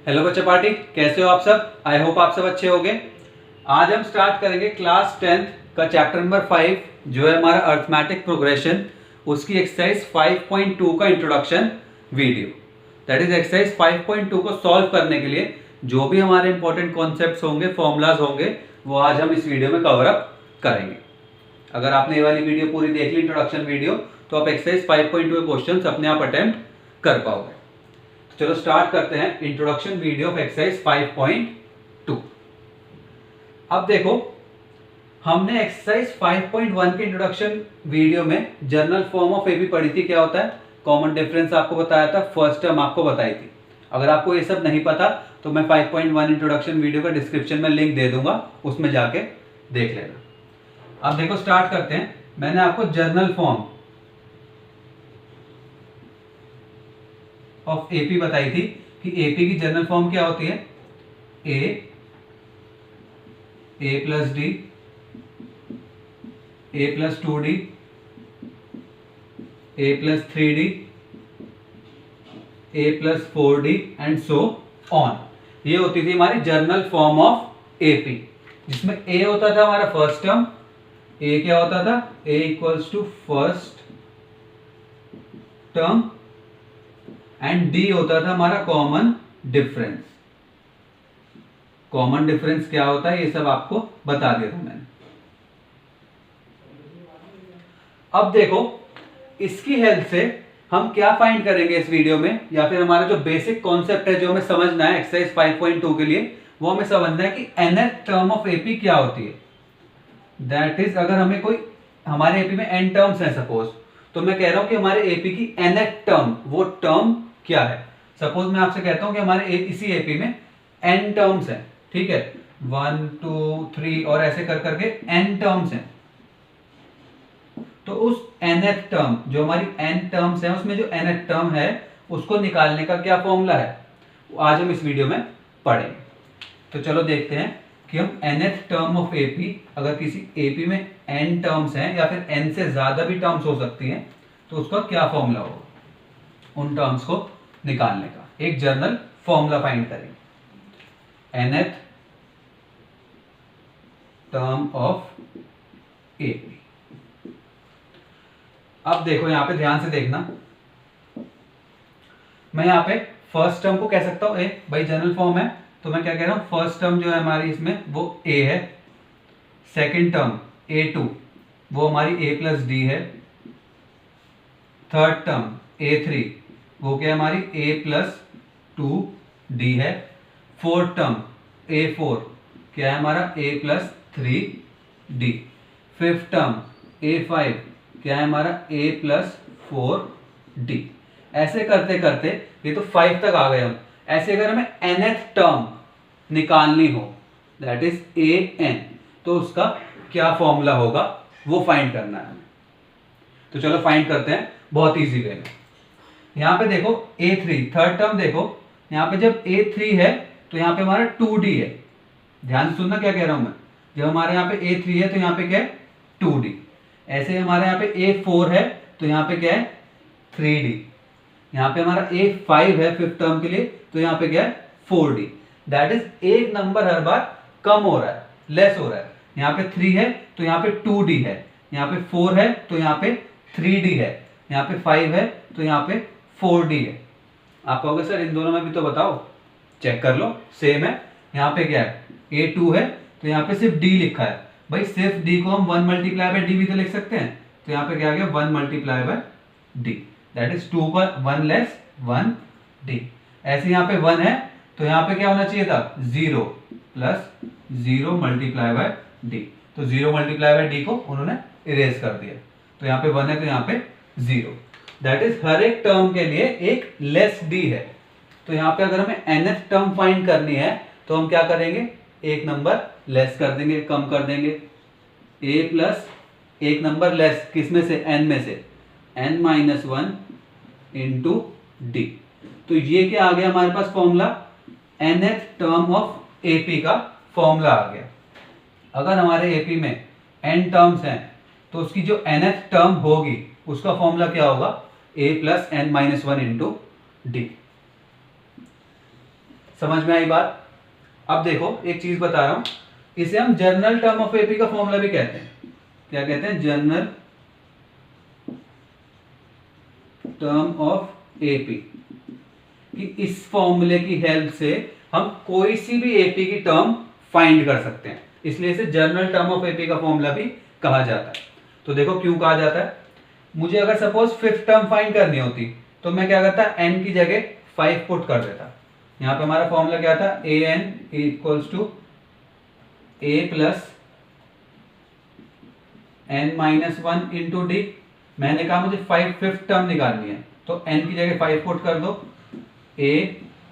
Hello बच्चा party, कैसे हो आप सब। आई होप आप सब अच्छे होंगे। आज हम स्टार्ट करेंगे क्लास 10th का चैप्टर नंबर 5 जो है हमारा अर्थमेटिक प्रोग्रेशन, उसकी एक्सरसाइज 5.2 का introduction video. That is exercise 5.2 को सॉल्व करने के लिए जो भी हमारे इंपॉर्टेंट कॉन्सेप्ट्स होंगे, फॉर्मूलाज होंगे, वो आज हम इस वीडियो में कवर अप करेंगे। अगर आपने ये वाली वीडियो पूरी देख ली, इंट्रोडक्शन वीडियो, तो आप एक्सरसाइज 5.2 क्वेश्चंस अपने आप अटेम्प्ट कर पाओगे। चलो स्टार्ट करते हैं इंट्रोडक्शन वीडियो ऑफ एक्सरसाइज 5.2। अब देखो, हमने एक्सरसाइज 5.1 के इंट्रोडक्शन वीडियो में जर्नल फॉर्म ऑफ एबी पढ़ी थी। क्या होता है, कॉमन डिफरेंस आपको बताया था, फर्स्ट टर्म आपको बताई थी। अगर आपको ये सब नहीं पता तो मैं 5.1 इंट्रोडक्शन वीडियो का डिस्क्रिप्शन में लिंक दे दूंगा, उसमें जाके देख लेना। अब देखो स्टार्ट करते हैं। मैंने आपको जर्नल फॉर्म ऑफ एपी बताई थी कि एपी की जनरल फॉर्म क्या होती है, A plus D, A plus 2d, A plus 3d, A plus 4d and so on. ये होती थी हमारी जर्नल फॉर्म ऑफ एपी, जिसमें ए होता था हमारा फर्स्ट टर्म। ए क्या होता था, A equals to first term and D होता था हमारा कॉमन डिफरेंस। कॉमन डिफरेंस क्या होता है ये सब आपको बता दिया था मैंने। अब देखो, इसकी हेल्प से हम क्या फाइंड करेंगे इस वीडियो में, या फिर हमारा जो बेसिक कॉन्सेप्ट है जो हमें समझना है एक्सरसाइज 5.2 के लिए, वो हमें समझना है कि nth टर्म ऑफ एपी क्या होती है। दैट इज, अगर हमें कोई, हमारे एपी में n टर्म्स हैं सपोज, तो मैं कह रहा हूं कि हमारे एपी की nth टर्म, वो टर्म क्या है। सपोज मैं आपसे कहता हूं कि हमारे इसी एपी में n टर्म्स हैं, ठीक है, 1 2 3 और ऐसे कर करके n टर्म्स हैं। तो उस nth टर्म, जो हमारी n टर्म्स हैं, उसमें जो nth टर्म है उसको निकालने का क्या फॉर्मूला है, वो आज हम इस वीडियो में पढ़ेंगे। तो चलो देखते हैं कि हम nth टर्म ऑफ एपी, अगर किसी एपी में n टर्म्स हैं या फिर n से ज्यादा भी टर्म्स हो सकती हैं, तो उसका क्या फॉर्मूला होगा उन टर्म्स को निकालने का। एक जर्नल फॉर्मूला फाइंड करेंगे, nth टर्म ऑफ एपी। अब देखो यहां पे ध्यान से देखना, मैं यहां पे फर्स्ट टर्म को कह सकता हूं ए, भाई जनरल फॉर्म है तो मैं क्या कह रहा हूं, फर्स्ट टर्म जो है हमारी इसमें वो ए है, सेकंड टर्म a2 वो हमारी a प्लस डी है, थर्ड टर्म a3 वो क्या है हमारी a प्लस 2d है, फोर्थ टर्म a4 क्या है हमारा a plus 3d, fifth term a5 क्या है हमारा a प्लस 4d। ऐसे करते करते ये तो 5 तक आ गए हम। ऐसे अगर हमें nth टर्म निकालनी हो, दैट इज an, तो उसका क्या फॉर्मूला होगा वो फाइंड करना है हमें। तो चलो फाइंड करते हैं बहुत इजी वे में। यहां पे देखो a3 थर्ड टर्म, देखो यहां पे जब a3 है तो यहां पे हमारा 2d है। ध्यान से सुनना क्या कह रहा हूं मैं, जब हमारे यहां पे a3 है तो यहां पे क्या है 2d। ऐसे हमारे यहां पे a4 है तो यहां पे क्या है 3d। यहां पे हमारा a5 है फिफ्थ टर्म के लिए, तो यहां पे क्या है 4d। दैट इज एक नंबर हर बार कम हो रहा है, लेस हो रहा है। यहाँ पे 3 है तो यहाँ पे 2d है, यहाँ पे 4 है तो यहाँ पे 3d है, यहाँ पे 5 है तो यहाँ पे 4d है। आप कहोगे सर इन दोनों में भी तो बताओ, चेक कर लो सेम है। यहाँ पे क्या है a2 है तो यहाँ पे सिर्फ d लिखा है, भाई सिर्फ d को हम 1 मल्टीप्लाई बाय d भी तो लिख सकते हैं। तो यहाँ पे क्या आ गया 1 multiply by d, that is 2 का 1 लेस 1d। ऐसे यहाँ पे 1 है तो यहाँ पे क्या होना चाहिए था 0 प्लस 0 मल्टीप्लाई बाय डी। तो 0 मल्टीप्लाई बाय डी को उन्होंने इरेज कर दिया, तो यहाँ पे 1 है तो यहाँ पे 0। दैट इज हर एक टर्म के लिए एक लेस डी है। तो यहाँ पे अगर हमें nth टर्म फाइंड करनी है तो हम क्या करेंगे, एक नंबर लेस कर देंगे, कम कर देंगे। a प्लस एक नंबर लेस किसमें से, n में से, n माइनस 1 इंटू डी। तो ये क्या आ गया हमारे पास formula, nth term of AP का फॉर्मूला आ गया। अगर हमारे एपी में n टर्म्स हैं तो उसकी जो nth टर्म होगी उसका फॉर्मूला क्या होगा, a plus n minus 1 into D. समझ में आई बात? अब देखो एक चीज बता रहा हूं, इसे हम जनरल टर्म ऑफ एपी का फॉर्मूला भी कहते हैं। क्या कहते हैं? General term of AP. कि इस फॉर्मूले की हेल्प से हम कोई सी भी एपी की टर्म फाइंड कर सकते हैं, इसलिए इसे जनरल टर्म ऑफ एपी का फॉर्मूला भी कहा जाता है। तो देखो क्यों कहा जाता है। मुझे अगर सपोज फिफ्थ टर्म फाइंड करनी होती तो मैं क्या करता, n की जगह 5 पुट कर देता। यहां पे हमारा फॉर्मूला क्या था? A N equals to A plus n minus 1 into D. मैंने कहा मुझे फिफ्थ टर्म निकालनी है, तो n की जगह 5 पुट कर दो, a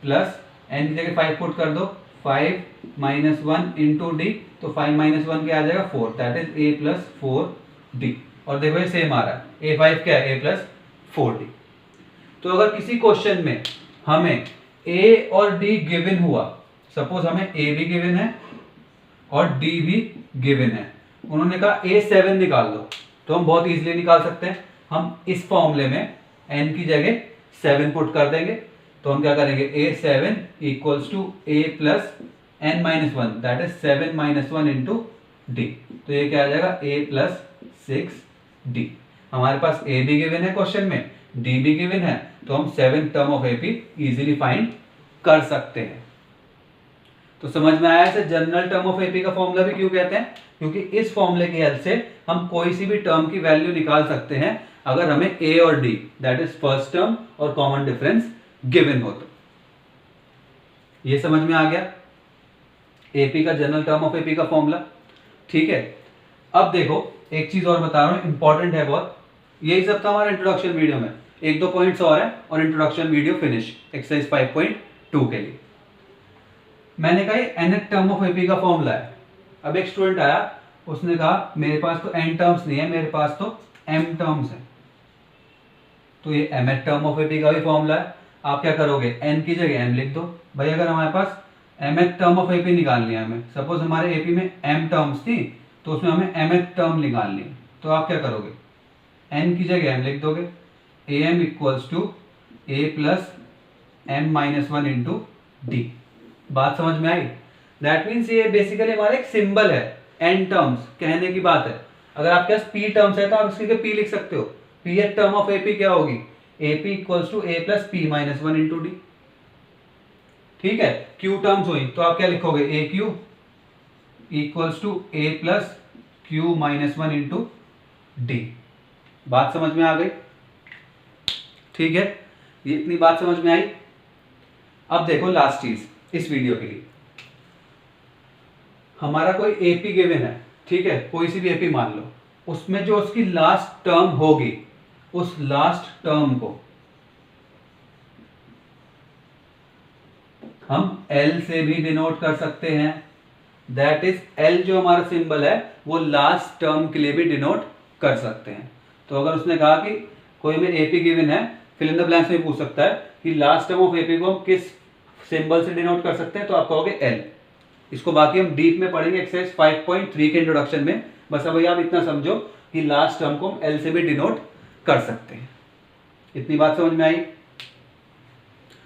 प्लस n की जगह 5 पुट कर दो 5 माइनस 1 इंटू डी, तो 5 माइनस 1 क्या आ जाएगा? 4, that is a plus 4d। और देखो ये सेम आ रहा है, a5 क्या है? a plus 4d। तो अगर किसी क्वेश्चन में हमें a और d गिवन हुआ, सपोज हमें a भी गिवन है और d भी गिवन है, उन्होंने कहा a7 निकाल दो, तो हम बहुत इजीली निकाल सकते हैं। हम इस फॉर्मूले में n की जगह 7 पुट कर देंगे, तो हम क्या करेंगे? a7 equals to a plus n minus 1, that is 7 minus 1 into d. तो ये क्या आ जाएगा? a plus 6d। हमारे पास a भी गिवन है क्वेश्चन में, d भी गिवन है, तो हम 7 term of AP easily find कर सकते हैं। तो समझ में आया इसे जनरल टर्म ऑफ एपी का फॉर्मूला भी क्यों कहते हैं? क्योंकि इस फॉर्मूले की हेल्प से हम कोई सी भी टर्म की वैल्यू निकाल सकते हैं अगर हमें a और d, that is first term और कॉमन डिफरेंस गिवन हो तो। ये समझ में आ गया एपी का, जनरल टर्म ऑफ एपी का फॉर्मूला। ठीक है, अब देखो एक चीज और बता रहा हूं, इंपॉर्टेंट है बहुत। यही सब था हमारा इंट्रोडक्शन वीडियो में, एक दो पॉइंट्स और है और इंट्रोडक्शन वीडियो फिनिश एक्सरसाइज 5.2 के लिए। मैंने कहा nth टर्म ऑफ एपी का फॉर्मूला है। अब एक स्टूडेंट आया, उसने कहा मेरे पास तो n टर्म्स नहीं है, मेरे पास तो m टर्म्स है। तो ये mth टर्म ऑफ एपी का भी फॉर्मूला है। आप क्या करोगे? n की जगह m लिख दो। भाई अगर हमारे पास mth टर्म ऑफ एपी निकालनी है हमें, सपोज हमारे एपी में m टर्म्स थी तो उसमें हमें mth टर्म निकालनी है, तो आप क्या करोगे? n की जगह m लिख दोगे, am equals to a plus m minus 1 into d. बात समझ में आई? दैट मीन्स ये बेसिकली हमारा एक सिंबल है, n टर्म्स कहने की बात है। अगर आपके पास p टर्म्स है तो आप इसके p लिख सकते हो। p टर्म ऑफ ap क्या होगी? ap equals to a plus p minus 1 into d. ठीक है, q टर्म्स हुई तो आप क्या लिखोगे? aq equals to a plus q minus 1 into d. बात समझ में आ गई? ठीक है, ये इतनी बात समझ में आई। अब देखो लास्ट चीज इस वीडियो के लिए, हमारा कोई एपी गिवन है, ठीक है, कोई सी भी एपी मान लो, उसमें जो उसकी लास्ट टर्म होगी, उस लास्ट टर्म को हम L से भी डिनोट कर सकते हैं। दैट इज L जो हमारा सिंबल है वो लास्ट टर्म के लिए भी डिनोट कर सकते हैं। तो अगर उसने कहा कि कोई में एपी गिवन है, फिल इन द ब्लैंक्स में पूछ सकता है कि लास्ट टर्म ऑफ एपी को हम किस सिंबल से डिनोट कर सकते हैं, तो आप कहोगे L। इसको बाकी हम डीप में पढ़ेंगे एक्सरसाइज 5.3 के इंट्रोडक्शन में। बस अभी आप इतना समझो कि लास्ट टर्म को हम L से भी डिनोट कर सकते हैं। इतनी बात समझ में आई?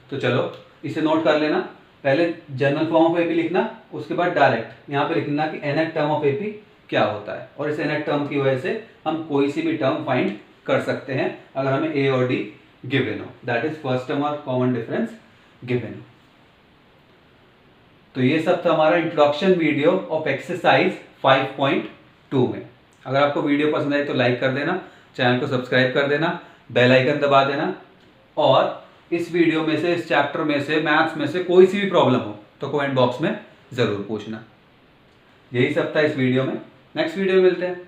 तो चलो इसे नोट कर लेना। पहले जनरल फॉर्म ऑफ एपी लिखना, उसके बाद डायरेक्ट यहाँ पे लिखना कि nth टर्म ऑफ एपी क्या होता है, और इस nth टर्म की वजह से हम कोई सी भी टर्म फाइंड कर सकते हैं अगर हमें a और d गिवन हो, दैट इज फर्स्ट टर्म और कॉमन डिफरेंस गिवन हो। तो ये सब था हमारा इंट्रोडक्शन वीडियो ऑफ एक्सरसाइज 5.2 में। अगर आपको वीडियो पसंद आए तो लाइक कर देना, चैनल को सब्सक्राइब कर देना, बेल आइकन दबा देना, और इस वीडियो में से, इस चैप्टर में से, मैथ्स में से कोई सी भी प्रॉब्लम हो तो कमेंट बॉक्स में जरूर पूछना। यही सब था इस वीडियो में। नेक्स्ट वीडियो में मिलते हैं।